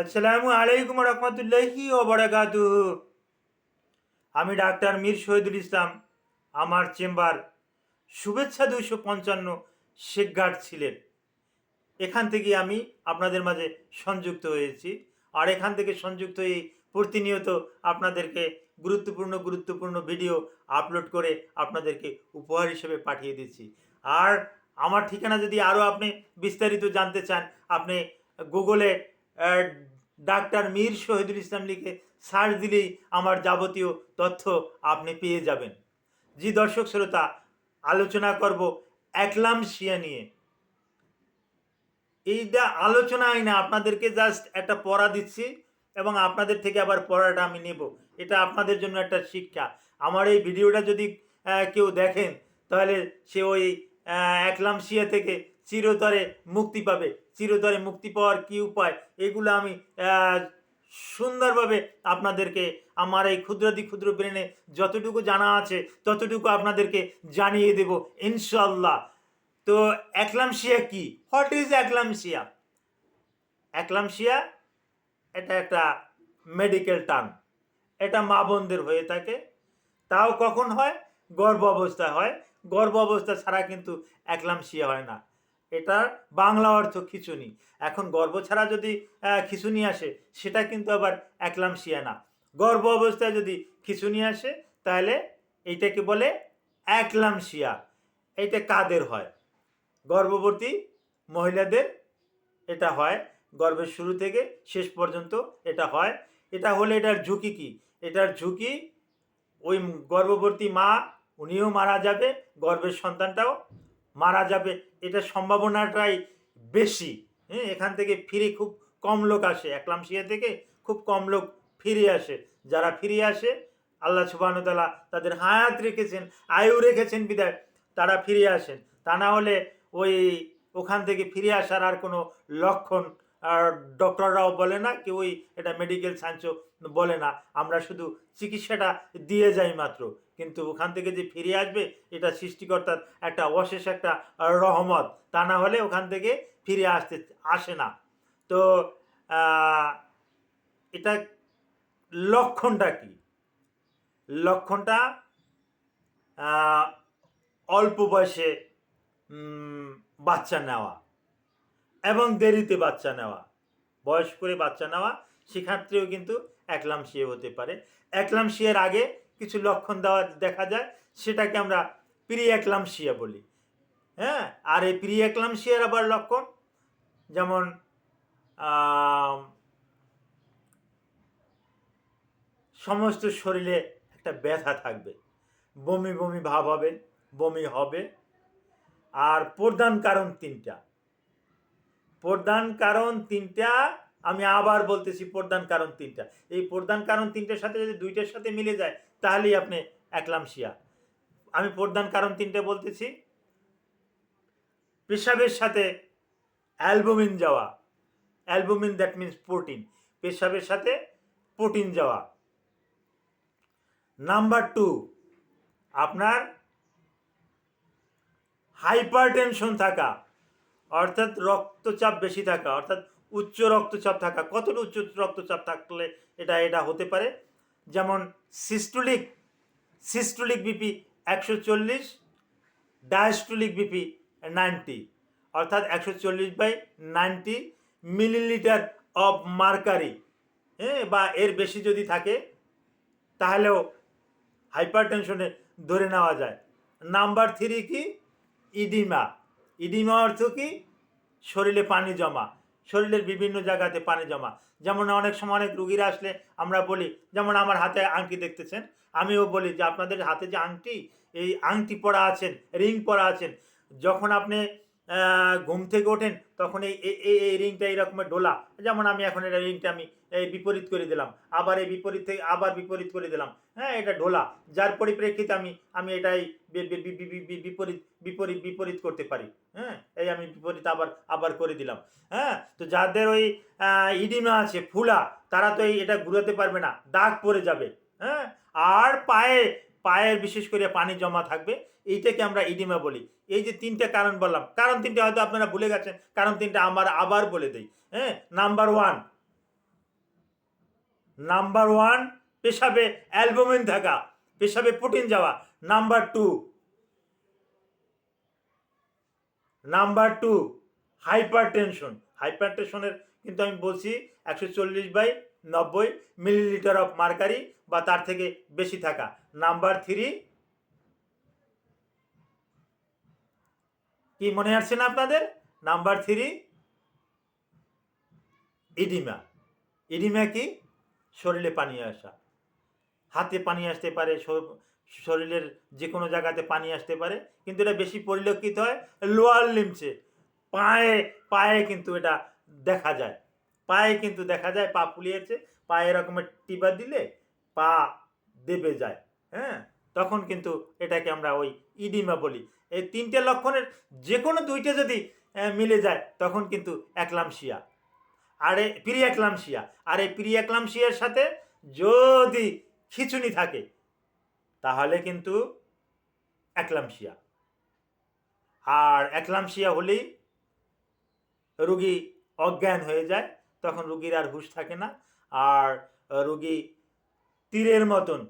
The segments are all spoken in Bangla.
আসসালামু আলাইকুম রহমতুল্লাহি ও বারাকাতুহু। আমি ডাক্তার মীর শহীদুল ইসলাম। আমার চেম্বার শুভেচ্ছা 255 শেখঘাট ছিলেন। এখান থেকে আমি আপনাদের মাঝে সংযুক্ত হয়েছি। আর এখান থেকে সংযুক্ত হয়ে প্রতিনিয়ত আপনাদেরকে গুরুত্বপূর্ণ ভিডিও আপলোড করে আপনাদেরকে উপহার হিসেবে পাঠিয়ে দিচ্ছি। আর আমার ঠিকানা যদি আরও আপনি বিস্তারিত জানতে চান, আপনি গুগলে আহ, ডাক্তার মীর শহীদুল ইসলাম লিখে সার্চ দিলেই আমার যাবতীয় তথ্য আপনি পেয়ে যাবেন। জি দর্শক শ্রোতা, আলোচনা করব একলামশিয়া নিয়ে। এইটা আলোচনাই না, আপনাদেরকে জাস্ট একটা পড়া দিচ্ছি এবং আপনাদের থেকে আবার পড়াটা আমি নেব। এটা আপনাদের জন্য একটা শিক্ষা। আমার এই ভিডিওটা যদি কেউ দেখেন, তাহলে সে ওই একলামশিয়া থেকে চিরতরে মুক্তি পাবে। চিরতরে মুক্তি পাওয়ার কী উপায়, এগুলো আমি সুন্দরভাবে আপনাদেরকে আমার এই ক্ষুদ্র ব্রেনে যতটুকু জানা আছে ততটুকু আপনাদেরকে জানিয়ে দেব ইনশাল্লাহ। তো একলামশিয়া কি? What is একলামশিয়া? একলামশিয়া এটা একটা মেডিকেল টার্ম। এটা মা বোনদের হয়ে থাকে। তাও কখন হয়? গর্ভ অবস্থায় হয়। গর্ভ অবস্থা ছাড়া কিন্তু একলামশিয়া হয় না। এটার বাংলা অর্থ খিঁচুনি। এখন গর্ভ ছাড়া যদি খিঁচুনি আসে, সেটা কিন্তু আবার একলামশিয়া না। গর্ভ অবস্থায় যদি খিঁচুনি আসে, তাহলে এইটাকে বলে একলামশিয়া। এটা কাদের হয়? গর্ভবতী মহিলাদের এটা হয়। গর্ভের শুরু থেকে শেষ পর্যন্ত এটা হয়। এটা হলে এটার ঝুঁকি কি? এটার ঝুঁকি, ওই গর্ভবতী মা উনিও মারা যাবে, গর্ভের সন্তানটাও মারা যাবে। এটা সম্ভাবনাটাই বেশি। হ্যাঁ, এখান থেকে ফিরে খুব কম লোক আসে। একলামশিয়া থেকে খুব কম লোক ফিরে আসে। যারা ফিরে আসে, আল্লাহ সুবহানাহু ওয়া তাআলা তাদের হায়াত রেখেছেন, আয়ু রেখেছেন বিদায় তারা ফিরে আসেন। তা না হলে ওই ওখান থেকে ফিরে আসার আর কোনো লক্ষণ আর ডক্টররাও বলে না, কেউই এটা মেডিকেল সায়েন্সও বলে না। আমরা শুধু চিকিৎসাটা দিয়ে যাই মাত্র। কিন্তু ওখান থেকে যে ফিরে আসবে, এটা সৃষ্টিকর্তার একটা অশেষ একটা রহমত। তা না হলে ওখান থেকে ফিরে আসে না। তো এটা লক্ষণটা কি? লক্ষণটা অল্প বয়সে বাচ্চা নেওয়া এবং দেরিতে বাচ্চা নেওয়া, বয়স করে বাচ্চা নেওয়া, সেক্ষেত্রেও কিন্তু একলামশিয়া হতে পারে। একলামশিয়ার আগে কিছু লক্ষণ দেখা যায়, সেটাকে আমরা প্রি একলামশিয়া বলি। হ্যাঁ, আর এই প্রি একলামশিয়ার আবার লক্ষণ যেমন সমস্ত শরীরে একটা ব্যথা থাকবে, বমি বমি ভাব হবে, বমি হবে। আর প্রধান কারণ তিনটা। প্রধান কারণ তিনটা, আমি আবার বলতেছি, প্রধান কারণ তিনটা। এই প্রধান কারণ তিনটার সাথে যদি দুইটার সাথে মিলে যায়, তাহলেই আপনি একলামশিয়া। আমি প্রধান কারণ তিনটা বলতেছি। পেশাবের সাথে অ্যালবুমিন যাওয়া। Albumin that means protein. পেশাবের সাথে প্রোটিন যাওয়া। নাম্বার 2, আপনার হাইপার টেনশন থাকা, অর্থাৎ রক্তচাপ বেশি থাকা, অর্থাৎ উচ্চ রক্তচাপ থাকা। কতটা উচ্চ রক্তচাপ থাকলে এটা হতে পারে? যেমন সিস্টোলিক বিপি 140, ডায়াস্টোলিক বিপি 90, অর্থাৎ 140/90 মিলিলিটার অফ মার্কারি, হ্যাঁ, বা এর বেশি যদি থাকে, তাহলেও হাইপার টেনশনে ধরে নেওয়া যায়। নাম্বার 3 কি? ইডিমা। ইডিমা অর্থ কি? শরীরে পানি জমা, শরীরের বিভিন্ন জায়গাতে পানি জমা। যেমন অনেক সময় অনেক রুগীরা আসলে আমরা বলি, যেমন আমার হাতে আংটি দেখতেছেন, আমিও বলি যে আপনাদের হাতে যে আংটি, এই আংটি পরা আছেন, রিং পরা আছেন, যখন আপনি ঘুম থেকে ওঠেন, তখন এই রিংটা এইরকমের ঢোলা। যেমন আমি এখন এটা রিংটা আমি এই বিপরীত করে দিলাম, আবার এই বিপরীত থেকে আবার বিপরীত করে দিলাম। হ্যাঁ, এটা ঢোলা, যার পরিপ্রেক্ষিতে আমি এটাই বিপরীত বিপরীত বিপরীত করতে পারি। হ্যাঁ, এই আমি বিপরীত আবার আবার করে দিলাম। হ্যাঁ, তো যাদের ওই ইডিমা আছে, ফুলা, তারা তো এটা ঘুরাতে পারবে না, দাগ পড়ে যাবে। হ্যাঁ, আর পায়ের বিশেষ করে পানি জমা থাকবে, এইটাকে আমরা ইডিমা বলি। এই যে তিনটে কারণ বললাম, কারণ তিনটে হয়তো আপনারা ভুলে গেছেন, কারণ তিনটে আমার আবার বলে দিই। হ্যাঁ, নাম্বার 1, নাম্বার 1 পেশাবে অ্যালবুমিন থাকা, পেশাবে প্রোটিন যাওয়া। Number 2 hypertension. হাইপারটেনশনের কিন্তু আমি বলছি 140/90 মিলিলিটার অফ মার্কারি বা তার থেকে বেশি থাকা। নাম্বার 3 কি মনে আসছে না আপনাদের? Number 3 edema. ইডিমা কি? শরীরে পানি আসা, হাতে পানি আসতে পারে, শরীরের যে কোনো জায়গাতে পানি আসতে পারে, কিন্তু এটা বেশি পরিলক্ষিত হয় লোয়ার লিম্বসে, পায়ে। পায়ে কিন্তু এটা দেখা যায়, পায়ে কিন্তু দেখা যায়। পা ফুলিয়েছে, পায়ে এরকমের টিপা দিলে পা দেবে যায়, হ্যাঁ, তখন কিন্তু এটাকে আমরা ওই ইডিমা বলি। এই 3টে লক্ষণের যে কোনো 2টে যদি মিলে যায় তখন কিন্তু একলামশিয়া। আর এই প্রিএক্লামশিয়া। আর এই প্রিএক্লামশিয়ার সাথে যদি খিঁচুনি থাকে তাহলে কিন্তু একলামশিয়া। আর একলামশিয়া হলেই রুগী অজ্ঞান হয়ে যায়, তখন রুগীর আর হুঁশ থাকে না, আর রুগী তীরের মতন,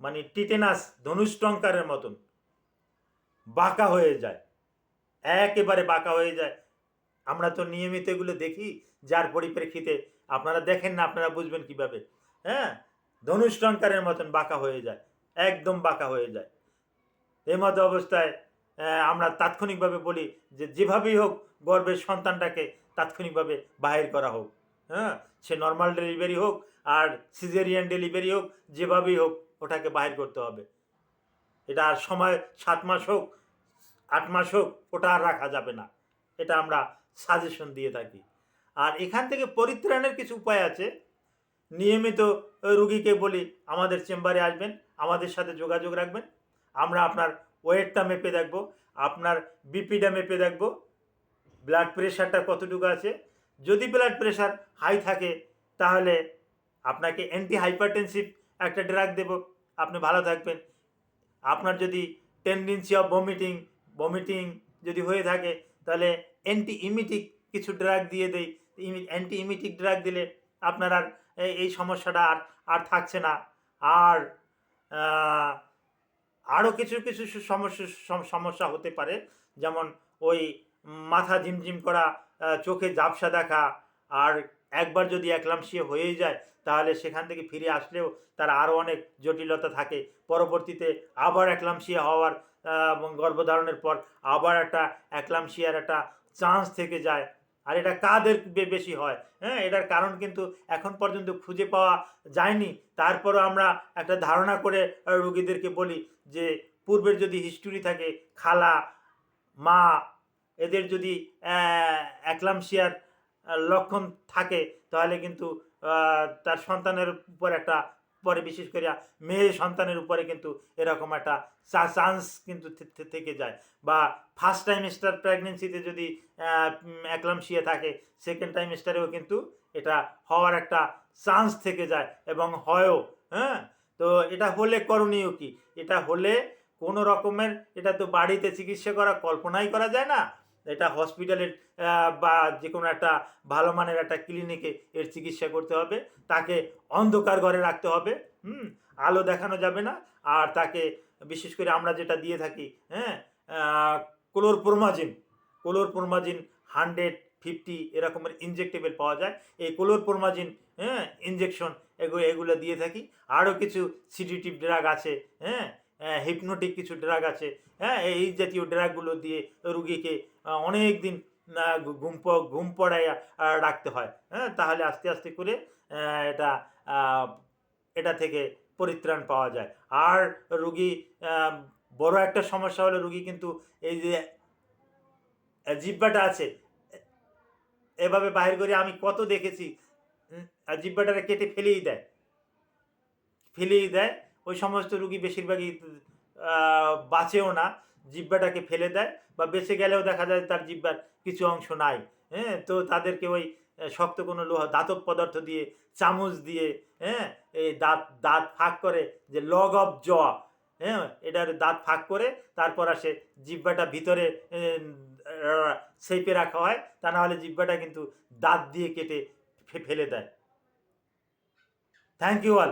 মানে টিটেনাস ধনুষ্টঙ্কারের মতন বাঁকা হয়ে যায়, একেবারে বাঁকা হয়ে যায়। আমরা তো নিয়মিত এগুলো দেখি, যার পরিপ্রেক্ষিতে আপনারা দেখেন না, আপনারা বুঝবেন কিভাবে? হ্যাঁ, ধনুষ্টঙ্কারের মতন বাঁকা হয়ে যায়, একদম বাঁকা হয়ে যায়। এই মতো অবস্থায় আমরা তাৎক্ষণিকভাবে বলি যে যেভাবেই হোক গর্ভের সন্তানটাকে তাৎক্ষণিকভাবে বাহির করা হোক। হ্যাঁ, সে নর্মাল ডেলিভারি হোক আর সিজারিয়ান ডেলিভারি হোক, যেভাবেই হোক ওটাকে বাহির করতে হবে। এটা আর সময় 7 মাস হোক 8 মাস হোক, ওটা আর রাখা যাবে না। এটা আমরা সাজেশন দিয়ে থাকি। আর এখান থেকে পরিত্রাণের কিছু উপায় আছে। নিয়মিত রুগীকে বলি আমাদের চেম্বারে আসবেন, আমাদের সাথে যোগাযোগ রাখবেন। আমরা আপনার ওয়েটটা মেপে দেখব, আপনার বিপিটা মেপে দেখব, ব্লাড প্রেশারটা কতটুকু আছে। যদি ব্লাড প্রেশার হাই থাকে তাহলে আপনাকে অ্যান্টি হাইপারটেনসিভ একটা ড্রাগ দেব, আপনি ভালো থাকবেন। আপনার যদি টেন্ডেন্সি অফ ভমিটিং যদি হয়ে থাকে তাহলে অ্যান্টি ইমিটিক কিছু ড্রাগ দিয়ে দেই। অ্যান্টি ইমিটিক ড্রাগ দিলে আপনার আর এই সমস্যাটা আর থাকছে না। আর আরও কিছু কিছু সমস্যা হতে পারে, যেমন ওই মাথা ঝিমঝিম করা, চোখে ঝাপসা দেখা। আর একবার যদি একলামশিয়া হয়েই যায় তাহলে সেখান থেকে ফিরে আসলেও তার আরও অনেক জটিলতা থাকে। পরবর্তীতে আবার একলামশিয়া হওয়ার গর্ভধারণের পর আবার একটা একলামশিয়ার একটা চান্স থেকে যায়। আর এটা কাদের বেশি হয়? হ্যাঁ, এটার কারণ কিন্তু এখন পর্যন্ত খুঁজে পাওয়া যায়নি। তারপরও আমরা একটা ধারণা করে রোগীদেরকে বলি যে পূর্বের যদি হিস্টোরি থাকে, খালা, মা, এদের যদি একলামশিয়ার লক্ষণ থাকে তাহলে কিন্তু তার সন্তানের উপর একটা, পরে বিশেষ করে মেয়ে সন্তানের উপরে কিন্তু এরকম একটা চান্স কিন্তু থেকে যায়। বা ফার্স্ট টাইমস্টার প্রেগনেন্সিতে যদি একলামশিয়া থাকে, সেকেন্ড টাইমস্টারেও কিন্তু এটা হওয়ার একটা চান্স থেকে যায় এবং হয়ও। হ্যাঁ, তো এটা হলে করণীয় কি? এটা হলে কোনো রকমের, এটা তো বাড়িতে চিকিৎসা করা কল্পনাই করা যায় না। এটা হসপিটালের বা যে কোনো একটা ভালো মানের একটা ক্লিনিকে এর চিকিৎসা করতে হবে। তাকে অন্ধকার ঘরে রাখতে হবে, আলো দেখানো যাবে না। আর তাকে বিশেষ করে আমরা যেটা দিয়ে থাকি, হ্যাঁ, ক্লোরপ্রোমাজিন 150 এরকমের ইনজেক্টেবল পাওয়া যায়। এই ক্লোরপ্রোমাজিন, হ্যাঁ, ইনজেকশন, এগুলো দিয়ে থাকি। আরও কিছু সিডিটিভ ড্রাগ আছে, হ্যাঁ, হিপনোটিক কিছু ড্রাগ আছে। হ্যাঁ, এই জাতীয় ড্রাগগুলো দিয়ে রুগীকে অনেক দিন ঘুম পড়াইয়া রাখতে হয়। হ্যাঁ, তাহলে আস্তে আস্তে করে এটা এটা থেকে পরিত্রাণ পাওয়া যায়। আর রুগী বড় একটা সমস্যা হলো রুগী কিন্তু এই যে জিহ্বাটা আছে এভাবে বাহির করে, আমি কত দেখেছি জিহ্বাটারে কেটে ফেলেই দেয়। ওই সমস্ত রুগী বেশিরভাগই বাঁচেও না, জিহ্বাটাকে ফেলে দেয়, বা বেঁচে গেলেও দেখা যায় তার জিহ্বার কিছু অংশ নাই। হ্যাঁ, তো তাদেরকে ওই শক্ত কোনো লোহা ধাতব পদার্থ দিয়ে, চামচ দিয়ে, হ্যাঁ, এই দাঁত ফাঁক করে, যে লগ অফ জ, হ্যাঁ, এটার দাঁত ফাঁক করে তারপর আসে জিহ্বাটা ভিতরে শেপে রাখা হয়। তা না হলে জিহ্বাটা কিন্তু দাঁত দিয়ে কেটে ফেলে দেয়। Thank you all.